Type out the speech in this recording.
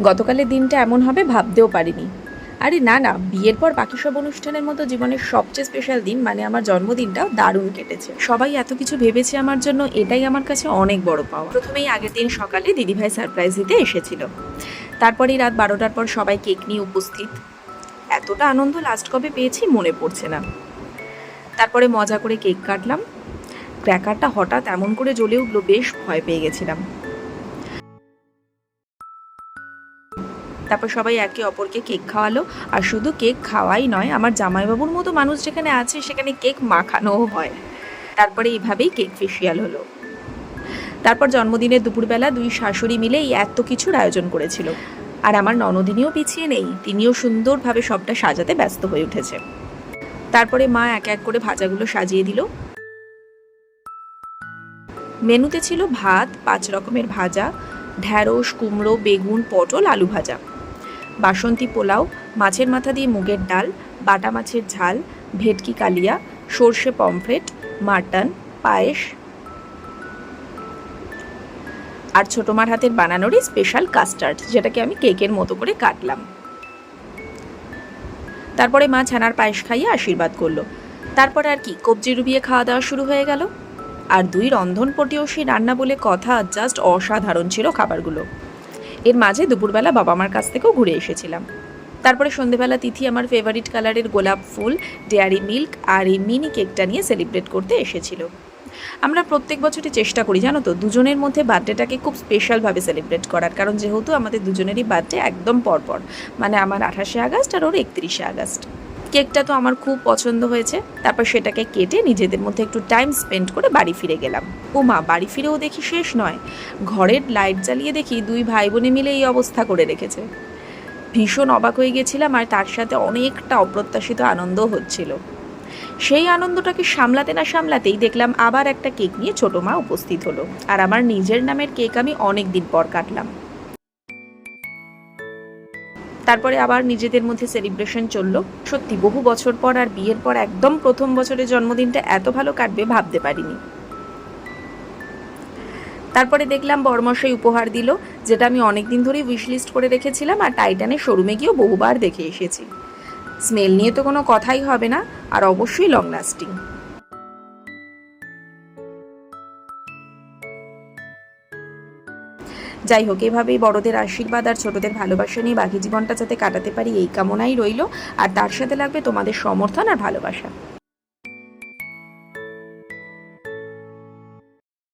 গতকালের দিনটা এমন হবে ভাবতেও পারিনি। আরে না না, বিয়ের পর বাকি সব অনুষ্ঠানের মতো জীবনের সবচেয়ে স্পেশাল দিন মানে আমার জন্মদিনটাও দারুণ কেটেছে। সবাই এত কিছু ভেবেছে আমার জন্য, এটাই আমার কাছে অনেক বড় পাওয়া। প্রথমেই আগের দিন সকালে দিদিভাই সারপ্রাইজ দিতে এসেছিল। তারপরেই রাত 12টার পর সবাই কেক নিয়ে উপস্থিত। এতটা আনন্দ লাস্ট কবে পেয়েছি মনে পড়ছে না। তারপরে মজা করে কেক কাটলাম। ক্র্যাকারটা হঠাৎ এমন করে জ্বলে উঠলো, বেশ ভয় পেয়ে গেছিলাম। তারপর সবাই একে অপরকে কেক খাওয়ালো। আর শুধু কেক খাওয়াই নয়, আমার জামাইবাবুর মতো মানুষ যেখানে আছে সেখানে কেক মাখানোও হয়। তারপরে এইভাবেই কেক ফেসিয়াল হলো। তারপর জন্মদিনের দুপুরবেলা দুই শাশুড়ি মিলে এই এত কিছুর আয়োজন করেছিল। আর আমার ননদিনীও পিছিয়ে নেই, তিনিও সুন্দরভাবে সবটা সাজাতে ব্যস্ত হয়ে উঠেছে। তারপরে মা এক এক করে ভাজাগুলো সাজিয়ে দিল। মেনুতে ছিল ভাত, 5 রকমের ভাজা, ঢ্যাঁড়স, কুমড়ো, বেগুন, পটল, আলু ভাজা, বাসন্তী পোলাও, মাছের মাথা দিয়ে মুগের ডাল, বাটা মাছের ঝাল, ভেটকি কালিয়া, সর্ষে পমফ্রেট, মাটন, পায়েস আর ছোটো মার হাতের বানানোরই স্পেশাল কাস্টার্ড, যেটাকে আমি কেকের মতো করে কাটলাম। তারপরে মা ছানার পায়েস খাইয়ে আশীর্বাদ করলো। তারপর আর কি, কবজি ডুবিয়ে খাওয়া দাওয়া শুরু হয়ে গেল। আর দুই রন্ধনপটীয়সী রান্না বলে কথা, জাস্ট অসাধারণ ছিল খাবারগুলো। এর মাঝে দুপুরবেলা বাবা মার কাছ থেকেও ঘুরে এসেছিলাম। তারপরে সন্ধেবেলা তিথি আমার ফেভারিট কালারের গোলাপ ফুল, ডেয়ারি মিল্ক আর এই মিনি কেকটা নিয়ে সেলিব্রেট করতে এসেছিল। আমরা প্রত্যেক বছরই চেষ্টা করি জানো তো, দুজনের মধ্যে বার্থডেটাকে খুব স্পেশালভাবে সেলিব্রেট করার, কারণ যেহেতু আমাদের দুজনেরই বার্থডে একদম পরপর, মানে আমার 28শে আগস্ট আর ওর 31শে আগস্ট। কেকটা তো আমার খুব পছন্দ হয়েছে। তারপর সেটাকে কেটে নিজেদের মধ্যে একটু টাইম স্পেন্ড করে বাড়ি ফিরে গেলাম। ও মা, বাড়ি ফিরেও দেখি শেষ নয়, ঘরের লাইট জ্বালিয়ে দেখি দুই ভাই বোনে মিলে এই অবস্থা করে রেখেছে। ভীষণ অবাক হয়ে গেছিলাম, আর তার সাথে অনেকটা অপ্রত্যাশিত আনন্দও হচ্ছিল। সেই আনন্দটাকে সামলাতে না সামলাতেই দেখলাম আবার একটা কেক নিয়ে ছোটো মা উপস্থিত হলো। আর আমার নিজের নামের কেক আমি অনেক দিন পর কাটলাম। তারপরে আবার নিজেদের মধ্যে সেলিব্রেশন চললো। সত্যি বহু বছর পর আর বিয়ের পর একদম প্রথম বছরের জন্মদিনটা এত ভালো কাটবে ভাবতে পারিনি। তারপরে দেখলাম বরমশাই উপহার দিল, যেটা আমি অনেক দিন ধরেই উইশ লিস্ট করে রেখেছিলাম, আর টাইটানের শোরুমে গিয়েও বহুবার দেখে এসেছি। স্মেল নিয়ে তো কোনো কথাই হবে না, আর অবশ্যই লং লাস্টিং। যাই হোক, এভাবেই বড়দের আশীর্বাদ আর ছোটদের ভালোবাসা নিয়ে বাকি জীবনটা যাতে কাটাতে পারি এই কামনাই রইল। আর তার সাথে লাগবে তোমাদের সমর্থন আর ভালোবাসা।